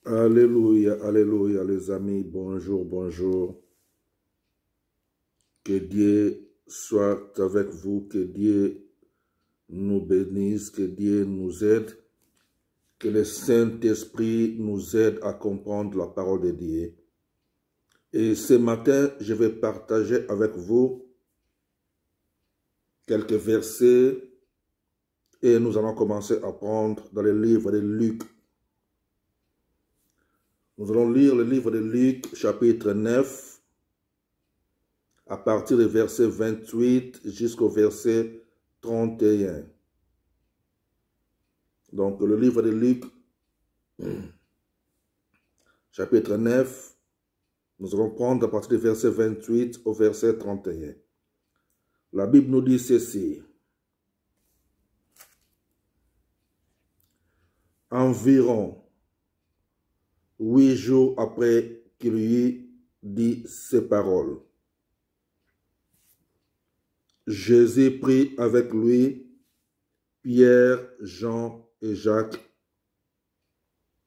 Alléluia, alléluia, les amis, bonjour, bonjour. Que Dieu soit avec vous, que Dieu nous bénisse, que Dieu nous aide, que le Saint-Esprit nous aide à comprendre la parole de Dieu. Et ce matin, je vais partager avec vous quelques versets et nous allons commencer à prendre dans le livre de Luc. Nous allons lire le livre de Luc, chapitre 9, à partir du verset 28 jusqu'au verset 31. Donc, le livre de Luc, chapitre 9, nous allons prendre à partir du verset 28 au verset 31. La Bible nous dit ceci. Environ 8 jours après qu'il lui dit ces paroles, Jésus prit avec lui Pierre, Jean et Jacques,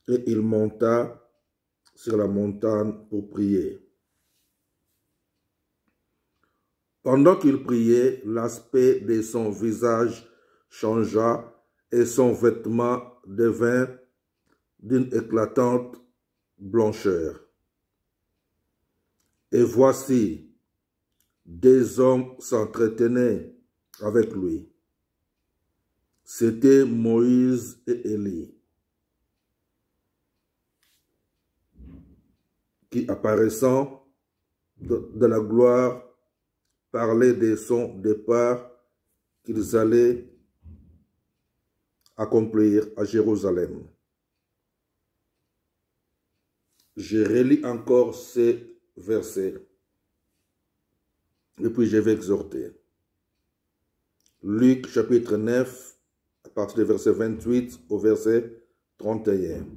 et il monta sur la montagne pour prier. Pendant qu'il priait, l'aspect de son visage changea et son vêtement devint d'une éclatante blancheur. Et voici, des hommes s'entretenaient avec lui. C'étaient Moïse et Élie, qui apparaissant de la gloire parlaient de son départ qu'ils allaient accomplir à Jérusalem. Je relis encore ces versets et puis je vais exhorter. Luc chapitre 9, à partir du verset 28 au verset 31.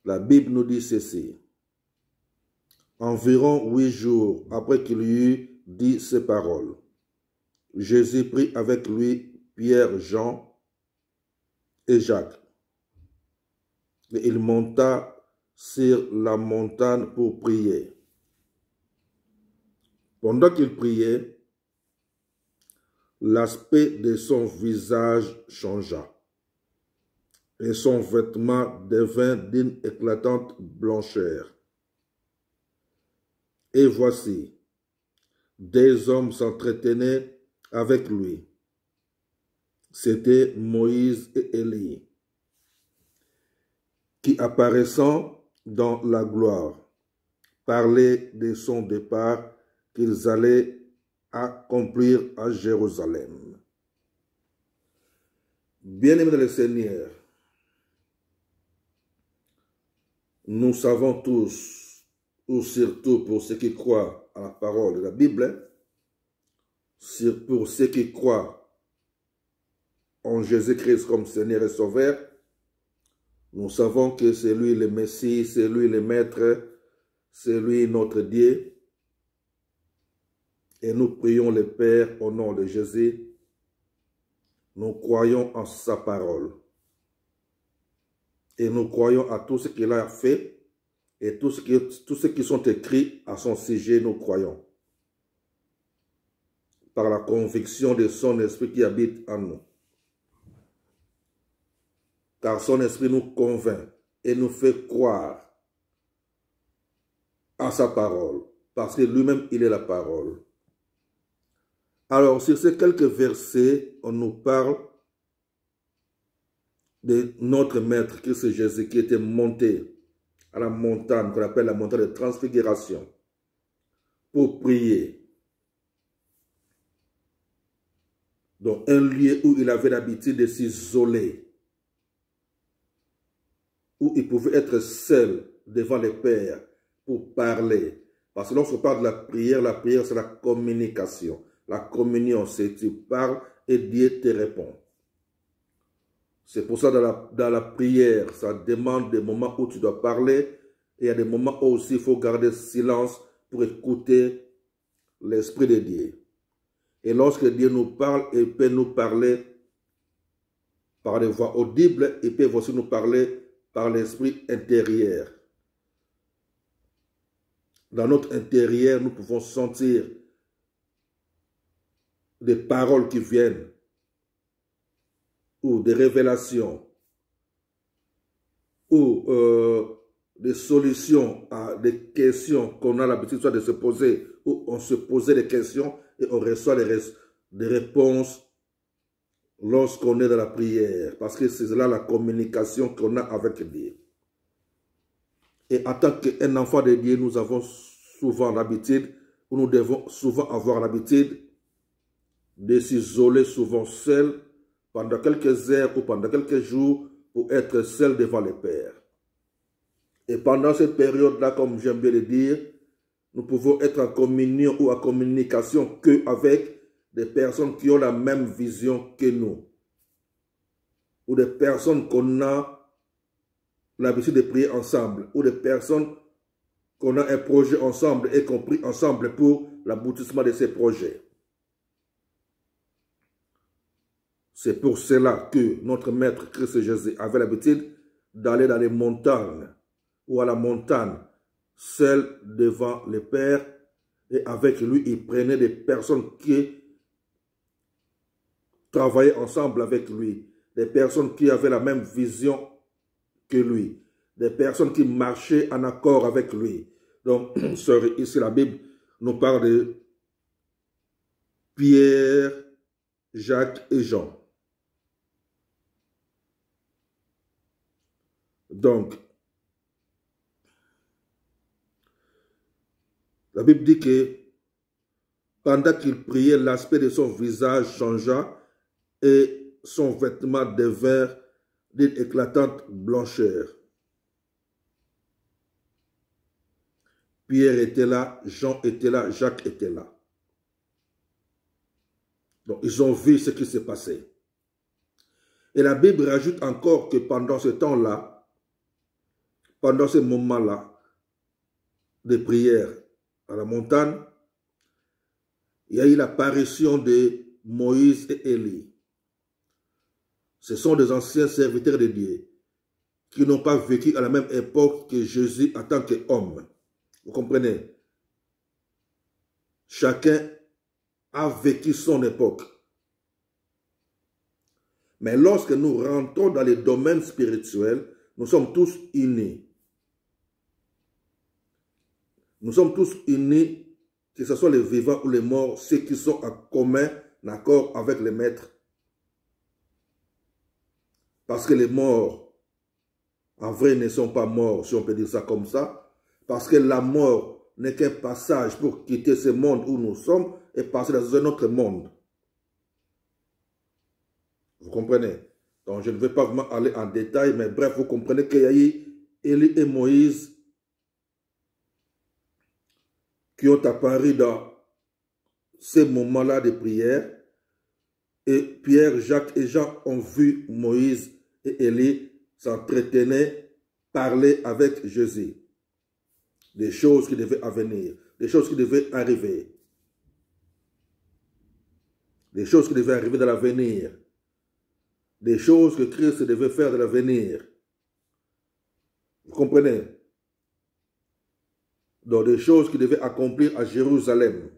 La Bible nous dit ceci. Environ 8 jours après qu'il eut dit ces paroles, Jésus prit avec lui Pierre, Jean et Jacques. Et il monta sur la montagne pour prier. Pendant qu'il priait, l'aspect de son visage changea et son vêtement devint d'une éclatante blancheur. Et voici, des hommes s'entretenaient avec lui. C'étaient Moïse et Élie, qui apparaissant dans la gloire, parlaient de son départ qu'ils allaient accomplir à Jérusalem. Bien-aimés dans le Seigneur, nous savons tous, ou surtout pour ceux qui croient à la parole de la Bible, pour ceux qui croient en Jésus-Christ comme Seigneur et Sauveur, nous savons que c'est lui le Messie, c'est lui le Maître, c'est lui notre Dieu. Et nous prions le Père au nom de Jésus. Nous croyons en sa parole. Et nous croyons à tout ce qu'il a fait et tout ce qui sont écrits à son sujet, nous croyons. Par la conviction de son esprit qui habite en nous. Car son esprit nous convainc et nous fait croire à sa parole. Parce que lui-même, il est la parole. Alors, sur ces quelques versets, on nous parle de notre Maître, Christ Jésus, qui était monté à la montagne, qu'on appelle la montagne de transfiguration, pour prier. Donc, un lieu où il avait l'habitude de s'isoler, où il pouvait être seul devant le Père pour parler. Parce que lorsqu'on parle de la prière, c'est la communication. La communion, c'est tu parles et Dieu te répond. C'est pour ça dans la prière, ça demande des moments où tu dois parler et il y a des moments où aussi il faut garder silence pour écouter l'Esprit de Dieu. Et lorsque Dieu nous parle, il peut nous parler par des voix audibles, il peut aussi nous parler par l'esprit intérieur. Dans notre intérieur, nous pouvons sentir des paroles qui viennent ou des révélations ou des solutions à des questions qu'on a l'habitude soit de se poser, ou on se posait des questions et on reçoit des réponses lorsqu'on est dans la prière, parce que c'est là la communication qu'on a avec Dieu. Et en tant qu'un enfant de Dieu, nous avons souvent l'habitude, ou nous devons souvent avoir l'habitude de s'isoler souvent seul pendant quelques heures ou pendant quelques jours pour être seul devant le Père. Et pendant cette période-là, comme j'aime bien le dire, nous pouvons être en communion ou en communication qu'avec des personnes qui ont la même vision que nous. Ou des personnes qu'on a l'habitude de prier ensemble. Ou des personnes qu'on a un projet ensemble et qu'on prie ensemble pour l'aboutissement de ces projets. C'est pour cela que notre Maître Christ Jésus avait l'habitude d'aller dans les montagnes ou à la montagne, seul devant le Père, et avec lui, il prenait des personnes qui travaillaient ensemble avec lui, des personnes qui avaient la même vision que lui, des personnes qui marchaient en accord avec lui. Donc, ici, la Bible nous parle de Pierre, Jacques et Jean. Donc, la Bible dit que pendant qu'il priait, l'aspect de son visage changea et son vêtement devint d'une éclatante blancheur. Pierre était là, Jean était là, Jacques était là. Donc, ils ont vu ce qui s'est passé. Et la Bible rajoute encore que pendant ce temps-là, pendant ce moment-là de prière à la montagne, il y a eu l'apparition de Moïse et Élie. Ce sont des anciens serviteurs de Dieu qui n'ont pas vécu à la même époque que Jésus en tant qu'homme. Vous comprenez? Chacun a vécu son époque. Mais lorsque nous rentrons dans les domaines spirituels, nous sommes tous unis. Nous sommes tous unis, que ce soit les vivants ou les morts, ceux qui sont en commun accord avec les maîtres. Parce que les morts, en vrai, ne sont pas morts, si on peut dire ça comme ça. Parce que la mort n'est qu'un passage pour quitter ce monde où nous sommes et passer dans un autre monde. Vous comprenez? Donc, je ne vais pas vraiment aller en détail, mais bref, vous comprenez qu'il y a eu Élie et Moïse qui ont apparu dans ces moments-là de prière. Et Pierre, Jacques et Jean ont vu Moïse et Élie s'entretenaient, parler avec Jésus. Des choses qui devaient advenir, des choses qui devaient arriver. Des choses qui devaient arriver dans l'avenir. Des choses que Christ devait faire dans l'avenir. Vous comprenez? Donc des choses qu'il devait accomplir à Jérusalem.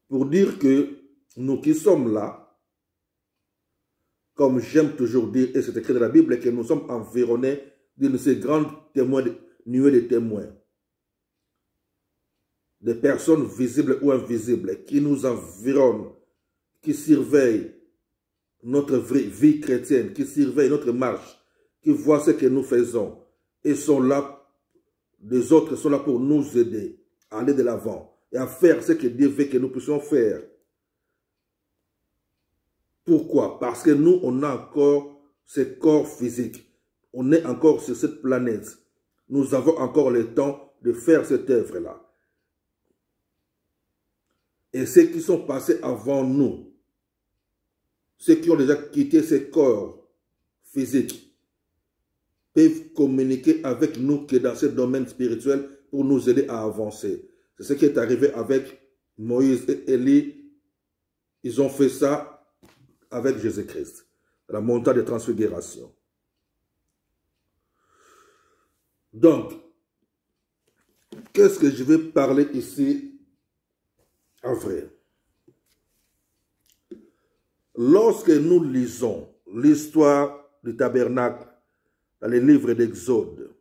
Pour dire que nous qui sommes là, comme j'aime toujours dire, et c'est écrit dans la Bible, que nous sommes environnés d'une ces grandes nuées de témoins. Des personnes visibles ou invisibles qui nous environnent, qui surveillent notre vie chrétienne, qui surveillent notre marche, qui voient ce que nous faisons et sont là. Les autres sont là pour nous aider à aller de l'avant et à faire ce que Dieu veut que nous puissions faire. Pourquoi? Parce que nous, on a encore ce corps physique. On est encore sur cette planète. Nous avons encore le temps de faire cette œuvre-là. Et ceux qui sont passés avant nous, ceux qui ont déjà quitté ce corps physique, peuvent communiquer avec nous que dans ce domaine spirituel pour nous aider à avancer. C'est ce qui est arrivé avec Moïse et Élie. Ils ont fait ça avec Jésus-Christ, la montagne de transfiguration. Donc, qu'est-ce que je vais parler ici en vrai? Lorsque nous lisons l'histoire du tabernacle dans les livres d'Exode,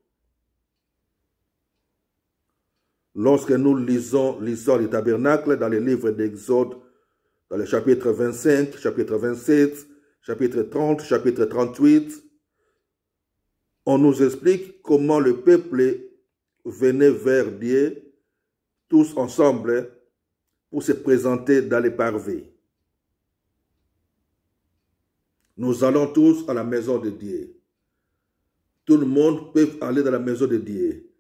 lorsque nous lisons l'histoire du tabernacle dans les livres d'Exode, dans le chapitre 25, chapitre 27, chapitre 30, chapitre 38, on nous explique comment le peuple venait vers Dieu, tous ensemble, pour se présenter dans les parvis. Nous allons tous à la maison de Dieu. Tout le monde peut aller dans la maison de Dieu.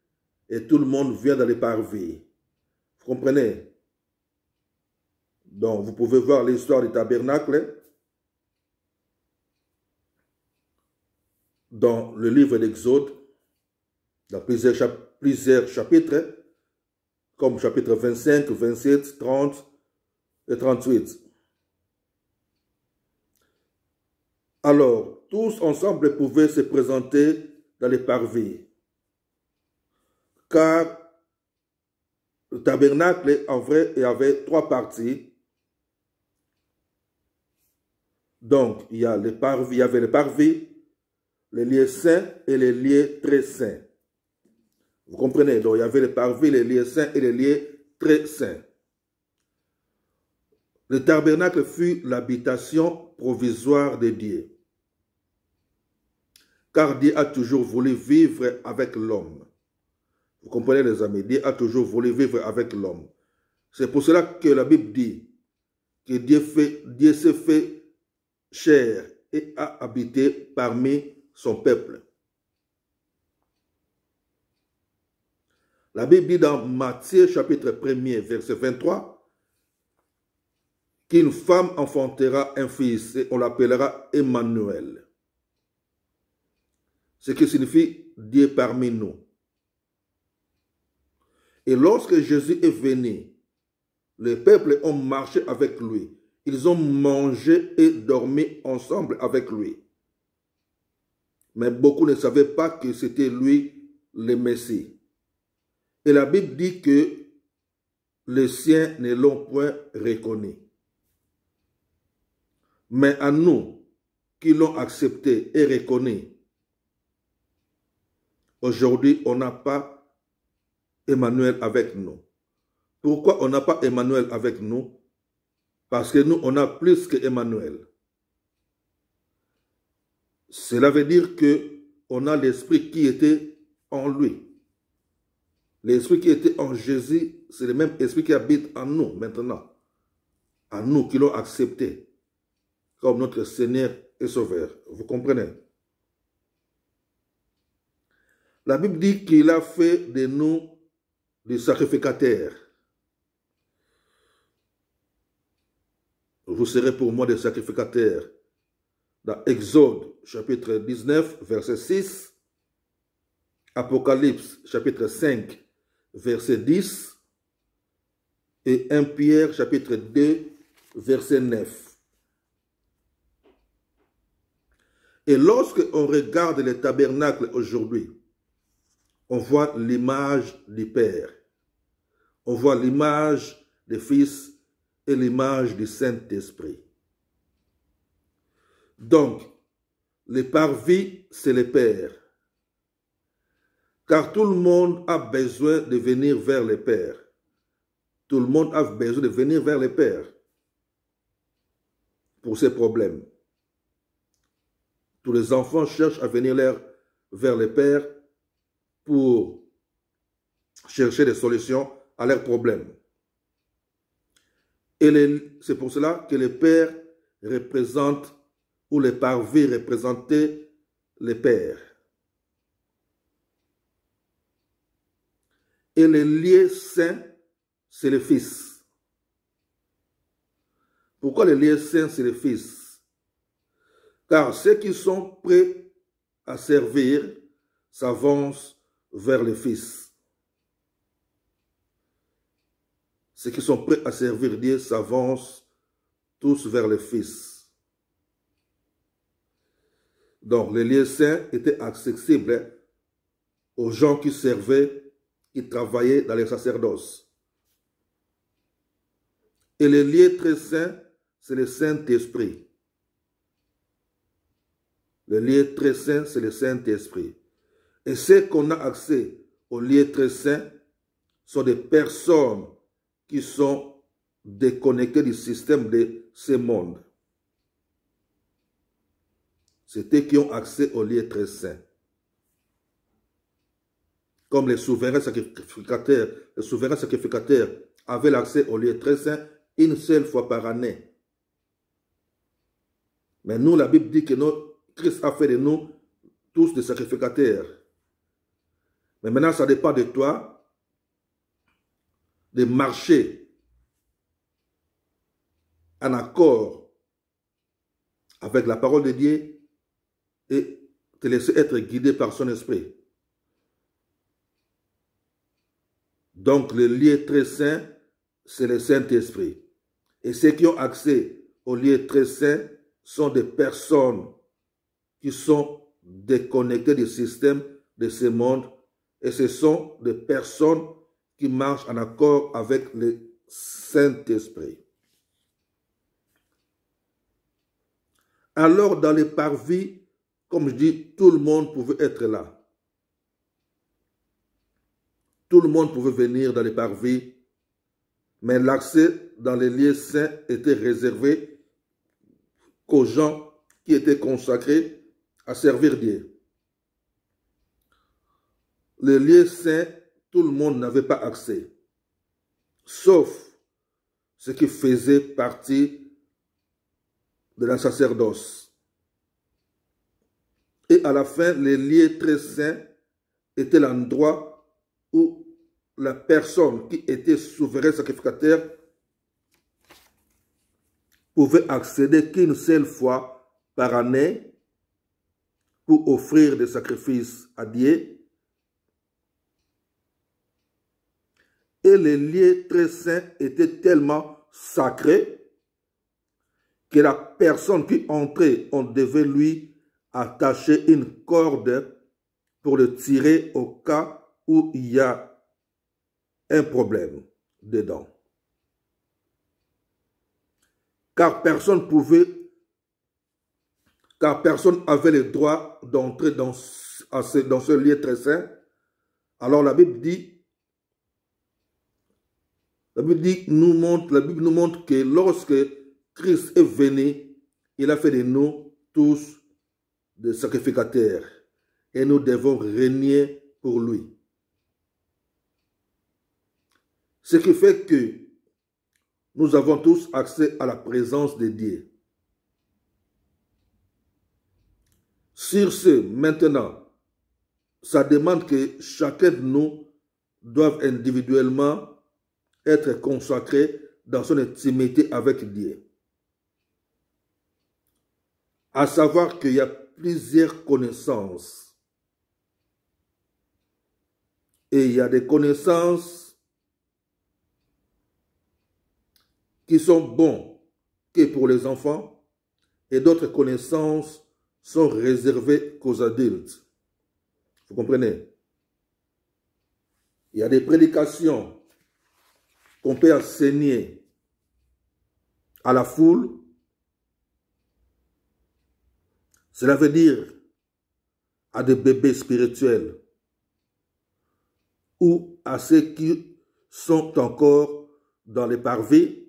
Et tout le monde vient dans les parvis. Vous comprenez? Donc, vous pouvez voir l'histoire du tabernacle dans le livre d'Exode, dans plusieurs chapitres, comme chapitre 25, 27, 30 et 38. Alors, tous ensemble pouvaient se présenter dans les parvis, car le tabernacle, en vrai, il y avait 3 parties. Donc, il y avait les parvis, les lieux saints et les lieux très saints. Vous comprenez? Donc, il y avait les parvis, les lieux saints et les lieux très saints. Le tabernacle fut l'habitation provisoire de Dieu. Car Dieu a toujours voulu vivre avec l'homme. Vous comprenez, les amis? Dieu a toujours voulu vivre avec l'homme. C'est pour cela que la Bible dit que Dieu s'est fait chair et a habité parmi son peuple. La Bible dit dans Matthieu chapitre 1er, verset 23, qu'une femme enfantera un fils et on l'appellera Emmanuel. Ce qui signifie Dieu parmi nous. Et lorsque Jésus est venu, les peuples ont marché avec lui. Ils ont mangé et dormi ensemble avec lui. Mais beaucoup ne savaient pas que c'était lui le Messie. Et la Bible dit que les siens ne l'ont point reconnu. Mais à nous qui l'ont accepté et reconnu, aujourd'hui, on n'a pas Emmanuel avec nous. Pourquoi on n'a pas Emmanuel avec nous? Parce que nous, on a plus que Emmanuel. Cela veut dire qu'on a l'esprit qui était en lui. L'esprit qui était en Jésus, c'est le même esprit qui habite en nous maintenant. En nous qui l'ont accepté comme notre Seigneur et Sauveur. Vous comprenez? La Bible dit qu'il a fait de nous des sacrificateurs. Vous serez pour moi des sacrificateurs. Dans Exode, chapitre 19, verset 6, Apocalypse, chapitre 5, verset 10, et 1 Pierre, chapitre 2, verset 9. Et lorsque on regarde les tabernacles aujourd'hui, on voit l'image du Père, on voit l'image du Fils et l'image du Saint-Esprit. Donc, les parvis, c'est le Père. Car tout le monde a besoin de venir vers le Père. Tout le monde a besoin de venir vers le Père pour ses problèmes. Tous les enfants cherchent à venir vers le Père pour chercher des solutions à leurs problèmes. Et c'est pour cela que le Père représente, ou les parvis représentaient le Père. Et le lieu saint, c'est le Fils. Pourquoi le lieu saint, c'est le Fils? Car ceux qui sont prêts à servir s'avancent vers le Fils. Ceux qui sont prêts à servir Dieu s'avancent tous vers le Fils. Donc, les lieux saints étaient accessibles aux gens qui servaient, qui travaillaient dans les sacerdoces. Et le lieu très saint, c'est le Saint-Esprit. Le lieu très saint, c'est le Saint-Esprit. Et ceux qu'on a accès au lieu très saint sont des personnes qui sont déconnectées du système de ce monde. C'est eux qui ont accès au lieu très saint. Comme les souverains sacrificateurs. Les souverains sacrificateurs avaient l'accès au lieu très saint une seule fois par année. Mais nous, la Bible dit que Christ a fait de nous tous des sacrificateurs. Mais maintenant, ça dépend de toi de marcher en accord avec la parole de Dieu et te laisser être guidé par son esprit. Donc, le lieu très saint, c'est le Saint-Esprit. Et ceux qui ont accès au lieu très saint sont des personnes qui sont déconnectées du système de ce monde. Et ce sont des personnes qui marchent en accord avec le Saint-Esprit. Alors, dans les parvis, comme je dis, tout le monde pouvait être là. Tout le monde pouvait venir dans les parvis, mais l'accès dans les lieux saints était réservé qu'aux gens qui étaient consacrés à servir Dieu. Les lieux saints, tout le monde n'avait pas accès, sauf ceux qui faisaient partie de la sacerdoce. Et à la fin, les lieux très saints étaient l'endroit où la personne qui était souverain sacrificateur pouvait accéder qu'une seule fois par année pour offrir des sacrifices à Dieu. Et les lieux très saints étaient tellement sacrés que la personne qui entrait, on devait lui attacher une corde pour le tirer au cas où il y a un problème dedans. Car personne avait le droit d'entrer dans ce lieu très saint. Alors la Bible nous montre que lorsque Christ est venu, il a fait de nous tous des sacrificateurs. Et nous devons régner pour lui. Ce qui fait que nous avons tous accès à la présence de Dieu. Sur ce, maintenant, ça demande que chacun de nous doive individuellement être consacré dans son intimité avec Dieu. À savoir qu'il y a plusieurs connaissances. Et il y a des connaissances qui sont bons que pour les enfants et d'autres connaissances sont réservées qu'aux adultes. Vous comprenez? Il y a des prédications qu'on peut enseigner à la foule. Cela veut dire à des bébés spirituels ou à ceux qui sont encore dans les parvis.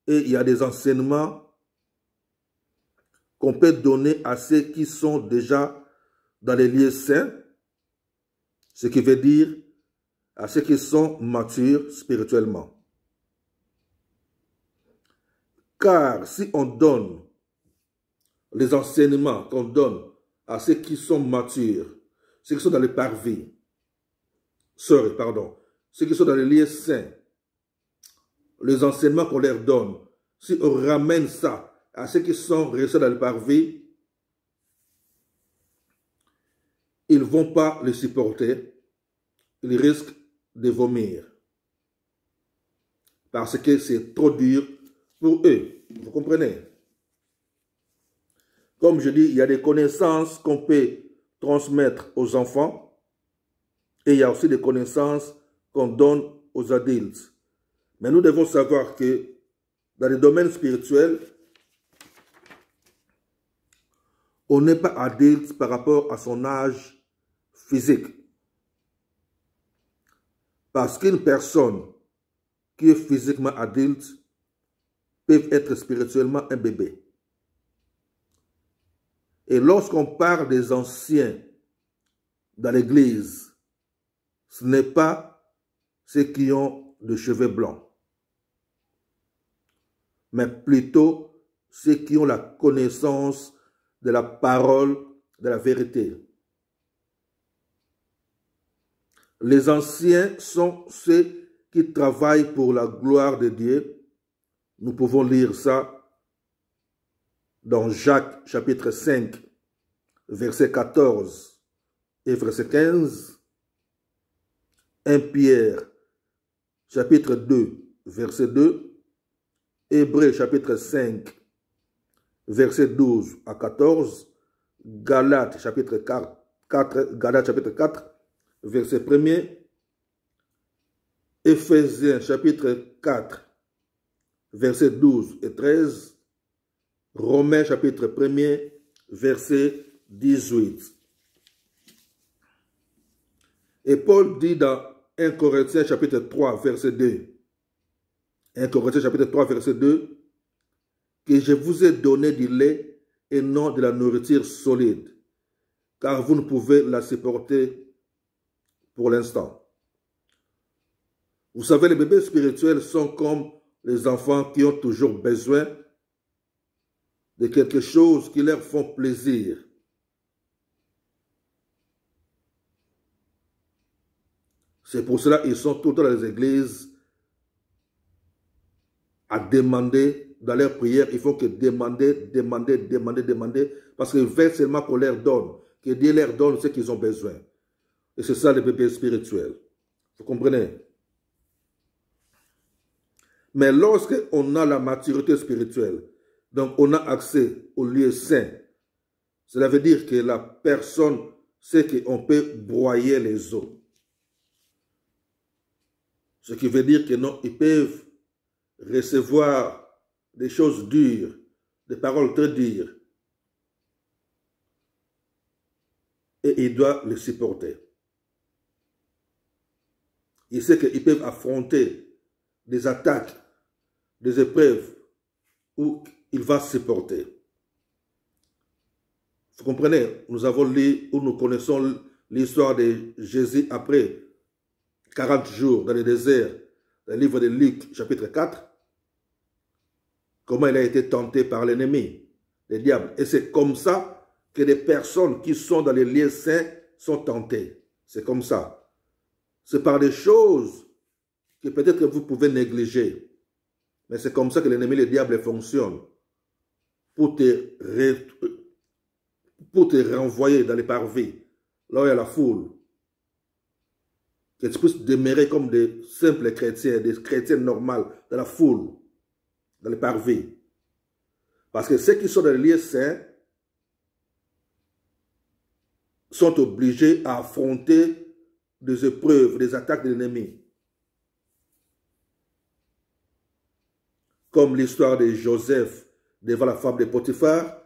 Et il y a des enseignements qu'on peut donner à ceux qui sont déjà dans les lieux saints, ce qui veut dire à ceux qui sont matures spirituellement. Car si on donne les enseignements qu'on donne à ceux qui sont matures, ceux qui sont dans les parvis, ceux qui sont dans les lieux saints, les enseignements qu'on leur donne, si on ramène ça à ceux qui sont restés dans le parvis, ils ne vont pas les supporter, ils risquent de vomir. Parce que c'est trop dur pour eux. Vous comprenez? Comme je dis, il y a des connaissances qu'on peut transmettre aux enfants. Et il y a aussi des connaissances qu'on donne aux adultes. Mais nous devons savoir que dans les domaines spirituels, on n'est pas adulte par rapport à son âge physique. Parce qu'une personne qui est physiquement adulte peut être spirituellement un bébé. Et lorsqu'on parle des anciens dans l'Église, ce n'est pas ceux qui ont de cheveux blancs, mais plutôt ceux qui ont la connaissance de la parole, de la vérité. Les anciens sont ceux qui travaillent pour la gloire de Dieu. Nous pouvons lire ça dans Jacques chapitre 5, verset 14 et verset 15. 1 Pierre chapitre 2, verset 2. Hébreux chapitre 5, verset 12 à 14. Galates chapitre 4, verset 1er. Éphésiens chapitre 4, verset 12 et 13. Romains chapitre 1er, verset 18. Et Paul dit dans 1 Corinthiens chapitre 3, verset 2. 1 Corinthiens chapitre 3, verset 2. Que je vous ai donné du lait et non de la nourriture solide, car vous ne pouvez la supporter pour l'instant. Vous savez, les bébés spirituels sont comme les enfants qui ont toujours besoin de quelque chose qui leur font plaisir. C'est pour cela qu'ils sont tout le temps dans les églises à demander dans leurs prières. Il faut que demander, parce qu'ils veulent seulement qu'on leur donne, que Dieu leur donne ce qu'ils ont besoin. Et c'est ça les bébés spirituels. Vous comprenez? Mais lorsqu'on a la maturité spirituelle, donc on a accès au lieu saint, cela veut dire que la personne sait qu'on peut broyer les os. Ce qui veut dire que non, ils peuvent recevoir des choses dures, des paroles très dures. Et ils doivent les supporter. Ils savent qu'ils peuvent affronter des attaques, des épreuves où il va supporter. Vous comprenez? Nous avons lu, où nous connaissons l'histoire de Jésus après 40 jours dans le désert, dans le livre de Luc, chapitre 4, comment il a été tenté par l'ennemi, le diable. Et c'est comme ça que les personnes qui sont dans les lieux saints sont tentées. C'est comme ça. C'est par des choses que peut-être que vous pouvez négliger. Mais c'est comme ça que l'ennemi, le diable, fonctionne. Pour te renvoyer dans les parvis, là où il y a la foule. Que tu puisses demeurer comme des simples chrétiens, des chrétiens normaux, dans la foule, dans les parvis. Parce que ceux qui sont dans les lieux saints sont obligés à affronter des épreuves, des attaques de l'ennemi. Comme l'histoire de Joseph devant la femme de Potiphar.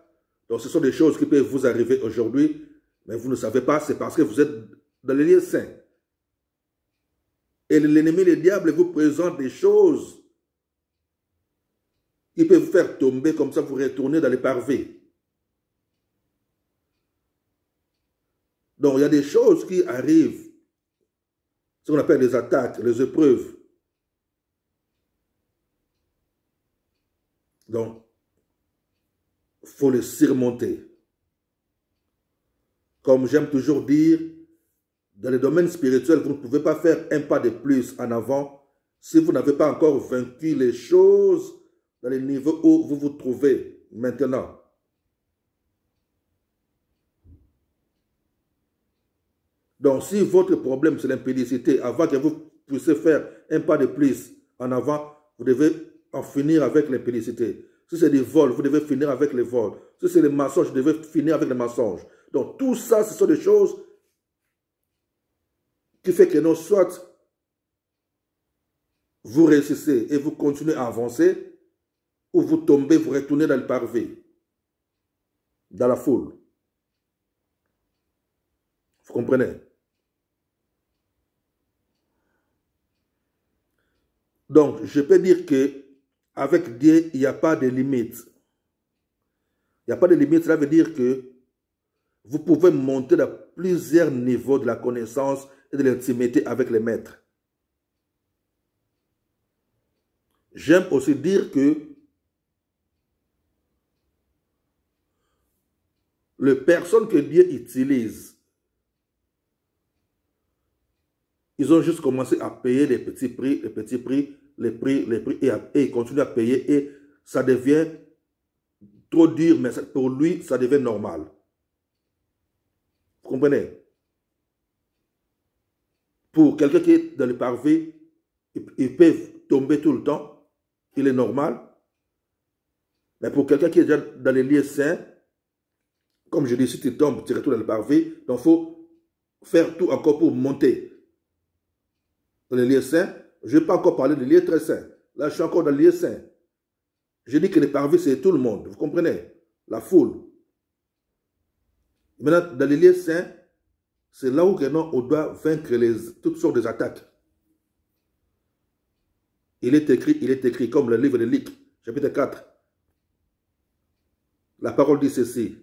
Donc ce sont des choses qui peuvent vous arriver aujourd'hui, mais vous ne savez pas, c'est parce que vous êtes dans les lieux saints. Et l'ennemi, le diable, vous présente des choses qui peuvent vous faire tomber, comme ça vous retournez dans les parvis. Donc il y a des choses qui arrivent, ce qu'on appelle les attaques, les épreuves. Donc, il faut les surmonter. Comme j'aime toujours dire, dans les domaines spirituels, vous ne pouvez pas faire un pas de plus en avant si vous n'avez pas encore vaincu les choses dans les niveaux où vous vous trouvez maintenant. Donc, si votre problème c'est l'impudicité, avant que vous puissiez faire un pas de plus en avant, vous devez en finir avec l'impudicité. Si c'est des vols, vous devez finir avec les vols. Si c'est les mensonges, vous devez finir avec les mensonges. Donc, tout ça, ce sont des choses qui fait que non, soit vous réussissez et vous continuez à avancer, ou vous tombez, vous retournez dans le parvis, dans la foule. Vous comprenez? Donc, je peux dire qu'avec Dieu, il n'y a pas de limite. Il n'y a pas de limite, cela veut dire que vous pouvez monter dans plusieurs niveaux de la connaissance et de l'intimité avec les maîtres. J'aime aussi dire que les personnes que Dieu utilise, ils ont juste commencé à payer les petits prix, et ils continuent à payer et ça devient trop dur, mais pour lui, ça devient normal. Vous comprenez? Pour quelqu'un qui est dans le parvis, il peut tomber tout le temps, il est normal. Mais pour quelqu'un qui est déjà dans les lieux saints, comme je dis, si tu tombes, tu retournes dans le parvis, donc il faut faire tout encore pour monter dans les lieux saints. Je ne vais pas encore parler des lieux très saints. Là, je suis encore dans les lieux saints. Je dis que les parvis, c'est tout le monde. Vous comprenez? La foule. Maintenant, dans les lieux saints, c'est là où on doit vaincre toutes sortes d'attaques. Il est écrit comme le livre de Luc, chapitre 4. La parole dit ceci.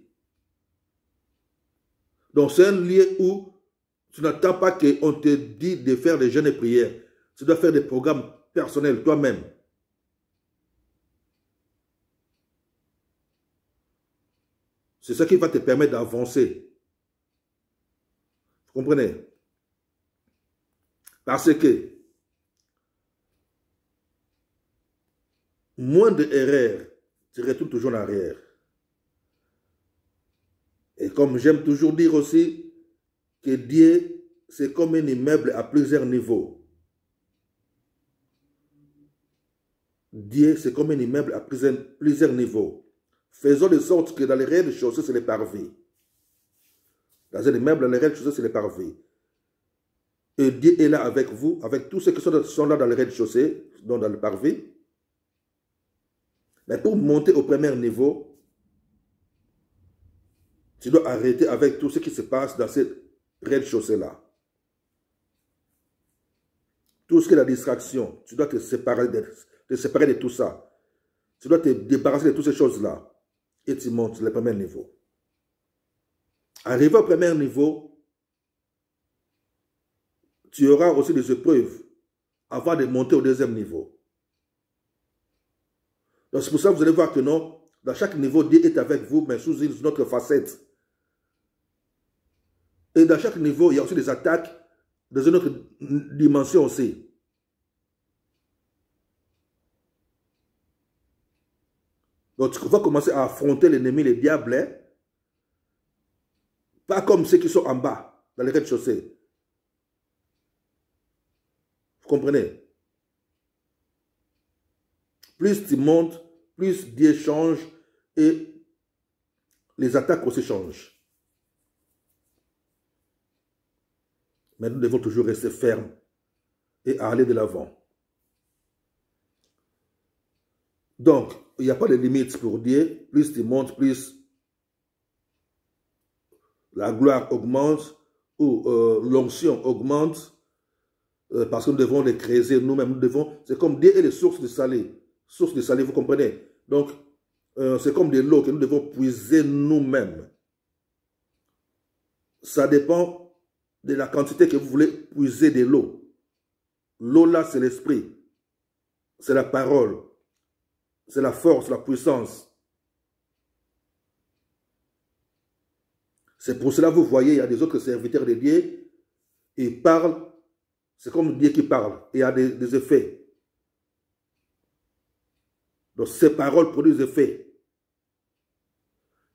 Donc, c'est un lieu où tu n'attends pas qu'on te dise de faire des jeûnes et prières. Tu dois faire des programmes personnels toi-même. C'est ça qui va te permettre d'avancer. Vous comprenez? Parce que moins d'erreurs, tu retournes toujours en arrière. Et comme j'aime toujours dire aussi, que Dieu, c'est comme un immeuble à plusieurs niveaux. Dieu, c'est comme un immeuble à plusieurs niveaux. Faisons de sorte que dans les rez-de-chaussée, c'est les parvis. Dans un immeuble, dans les rez-de-chaussée, c'est les parvis. Et Dieu est là avec vous, avec tous ceux qui sont là dans le rez-de-chaussée, dans le parvis. Mais pour monter au premier niveau, tu dois arrêter avec tout ce qui se passe dans cette rez-de-chaussée-là. Tout ce qui est la distraction, tu dois te séparer de tout ça. Tu dois te débarrasser de toutes ces choses-là. Et tu montes le premier niveau. Arrivé au premier niveau, tu auras aussi des épreuves avant de monter au deuxième niveau. Donc c'est pour ça que vous allez voir que non, dans chaque niveau, Dieu est avec vous, mais sous une autre facette. Et dans chaque niveau, il y a aussi des attaques dans une autre dimension aussi. Donc, tu vas commencer à affronter l'ennemi, les diables, hein? Pas comme ceux qui sont en bas, dans les rez-de-chaussée. Vous comprenez? Plus tu montes, plus Dieu change et les attaques aussi changent. Mais nous devons toujours rester fermes et aller de l'avant. Donc, il n'y a pas de limite pour Dieu. Plus tu montes, plus la gloire augmente ou l'onction augmente parce que nous devons les creuser nous-mêmes. C'est comme Dieu est les sources de salé. Source de salé, vous comprenez? Donc, c'est comme de l'eau que nous devons puiser nous-mêmes. Ça dépend de la quantité que vous voulez puiser de l'eau. L'eau là, c'est l'esprit. C'est la parole. C'est la force, la puissance. C'est pour cela que vous voyez, il y a des autres serviteurs de Dieu, ils parlent, c'est comme Dieu qui parle, et il y a des effets. Donc ces paroles produisent des effets.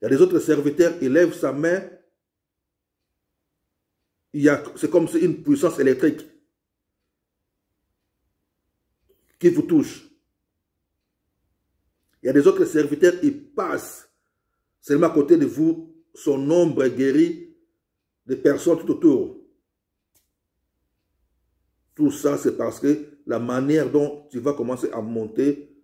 Il y a des autres serviteurs, ils lèvent sa main, c'est comme si une puissance électrique qui vous touche. Il y a des autres serviteurs, ils passent seulement à côté de vous, son ombre guérit des personnes tout autour. Tout ça, c'est parce que la manière dont tu vas commencer à monter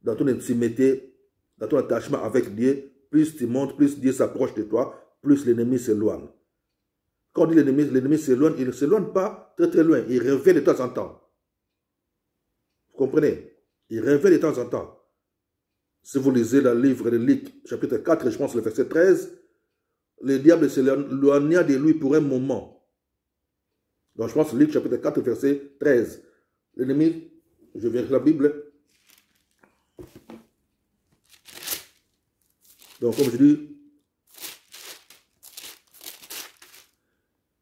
dans ton intimité, dans ton attachement avec Dieu, plus tu montes, plus Dieu s'approche de toi, plus l'ennemi s'éloigne. Quand on dit l'ennemi s'éloigne, il ne s'éloigne pas très très loin, il revient de temps en temps. Vous comprenez? Il revient de temps en temps. Si vous lisez le livre de Luc, chapitre 4, je pense le verset 13, le diable s'éloigna de lui pour un moment. Donc je pense Luc, chapitre 4, verset 13. L'ennemi, je vérifie la Bible. Donc comme je dis,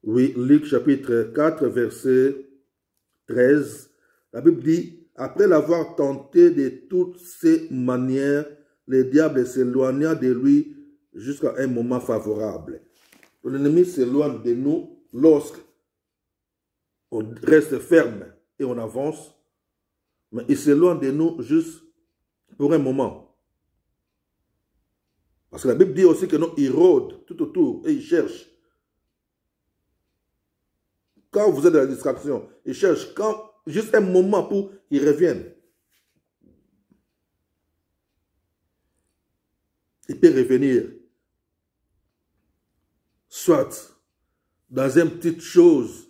oui, Luc, chapitre 4, verset 13, la Bible dit, après l'avoir tenté de toutes ces manières, le diable s'éloigna de lui jusqu'à un moment favorable. L'ennemi s'éloigne de nous lorsque on reste ferme et on avance, mais il s'éloigne de nous juste pour un moment. Parce que la Bible dit aussi que non, il rôde tout autour et il cherche. Quand vous êtes dans la distraction, il cherche juste un moment pour qu'il revienne. Il peut revenir, soit dans une petite chose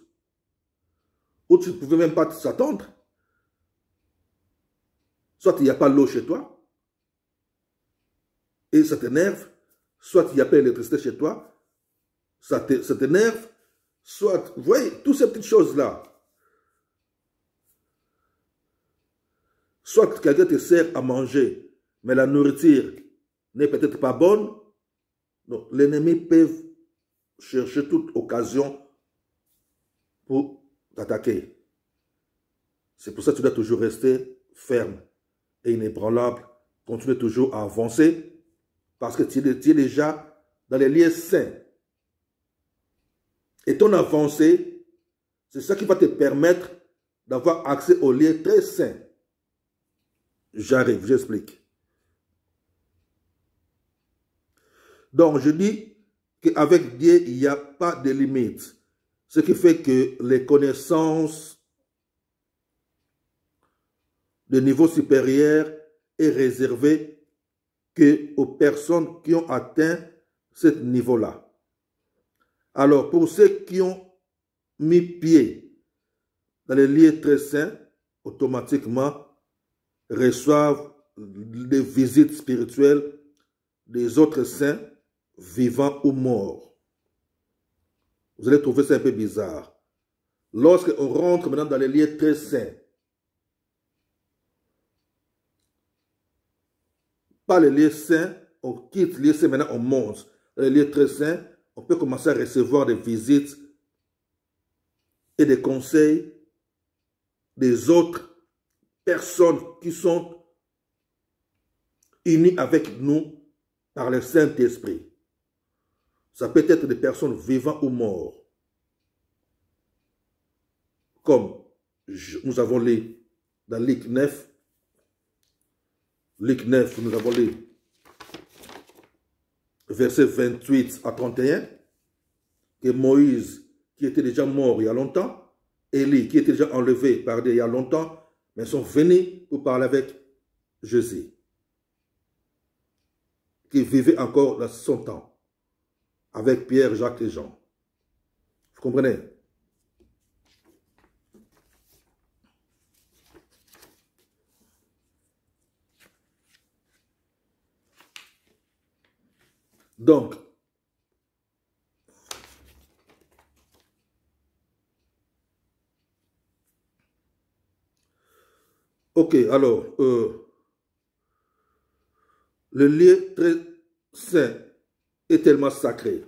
où tu ne pouvais même pas s'attendre, soit il n'y a pas l'eau chez toi, et ça t'énerve, soit il n'y a pas l'électricité chez toi, ça t'énerve, soit, vous voyez, toutes ces petites choses-là. Soit quelqu'un te sert à manger, mais la nourriture n'est peut-être pas bonne. Donc, l'ennemi peut chercher toute occasion pour t'attaquer. C'est pour ça que tu dois toujours rester ferme et inébranlable. Continuer toujours à avancer parce que tu es déjà dans les lieux saints. Et ton avancée, c'est ça qui va te permettre d'avoir accès aux lieux très saints. J'arrive, j'explique. Donc, je dis qu'avec Dieu, il n'y a pas de limite. Ce qui fait que les connaissances de niveau supérieur est réservé qu'aux personnes qui ont atteint ce niveau-là. Alors, pour ceux qui ont mis pied dans les lieux très saints, automatiquement reçoivent des visites spirituelles des autres saints, vivants ou morts. Vous allez trouver ça un peu bizarre. Lorsqu'on rentre maintenant dans les lieux très saints, pas les lieux saints, on quitte les lieux saints, maintenant on monte. Dans les lieux très saints, on peut commencer à recevoir des visites et des conseils des autres personnes qui sont unies avec nous par le Saint-Esprit. Ça peut être des personnes vivantes ou mortes. Comme nous avons lu dans Luc 9, nous avons lu versets 28 à 31, que Moïse, qui était déjà mort il y a longtemps, Élie, qui était déjà enlevé par Dieu il y a longtemps, mais sont venus pour parler avec Jésus, qui vivait encore dans son temps, avec Pierre, Jacques et Jean. Vous comprenez? Donc, ok, alors, le lieu très saint est tellement sacré